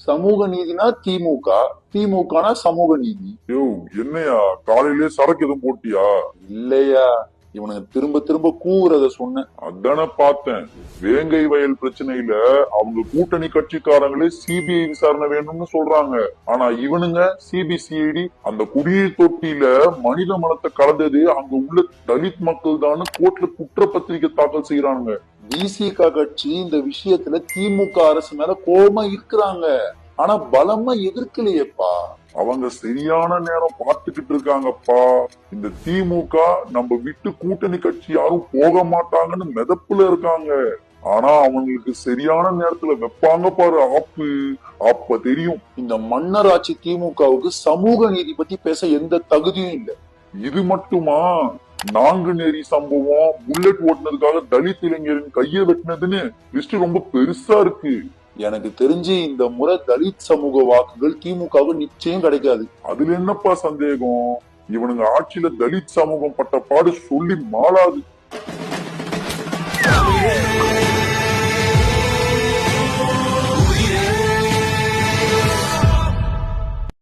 சமூக நீதினா திமுக, திமுகனா சமூக நீதி. யோ என்னையா காலையிலே சரக்கு எதுவும் போட்டியா? இல்லையா, இவனுங்க திரும்ப திரும்ப கூவுறத சொன்னேன். அதான பார்த்தேன். வேங்கை வயல் பிரச்சனையில அவங்க கூட்டணி கட்சிக்காரங்களே சிபிஐ விசாரணை வேணும்னு சொல்றாங்க. ஆனா இவனுங்க சிபிசிஐடி அந்த குடிநீர் தொட்டியில மனித மலத்தை கலந்தது அங்க உள்ள தலித் மக்கள் தான் கோர்ட்ல குற்றப்பத்திரிகை தாக்கல் செய்யறாங்க. விசிக கட்சி இந்த விஷயத்துல திமுக அரசு மேல கோபமா இருக்கிறாங்க, ஆனா பலமா எதிர்க்கலையேப்பா. அவங்க சரியான நேரம் பார்த்துக்கிட்டு இருக்காங்கப்பா. இந்த திமுக நம்ம விட்டு கூட்டணி கட்சி யாரும் போக மாட்டாங்கன்னு மிதப்புல இருக்காங்க. ஆனா அவங்களுக்கு சரியான நேரத்துல வைப்பாங்க பாரு ஆப்பு, அப்ப தெரியும். இந்த மன்னர் ஆட்சி திமுகவுக்கு சமூக நீதி பத்தி பேச எந்த தகுதியும் இல்லை. இது மட்டுமா, நாங்குநேரி சம்பவம், புல்லட் ஓட்டுனதுக்காக தலித் இளைஞரின் கையை வெட்டினதுன்னு லிஸ்ட் ரொம்ப பெருசா இருக்கு. எனக்கு தெரிஞ்சு இந்த முறை தலித் சமூக வாக்குகள் திமுகவுக்கு நிச்சயம் கிடைக்காது. அதுல என்னப்பா சந்தேகம்? இவனுங்க ஆட்சியில தலித் சமூகம் பட்ட பாடு சொல்லி மாளாது.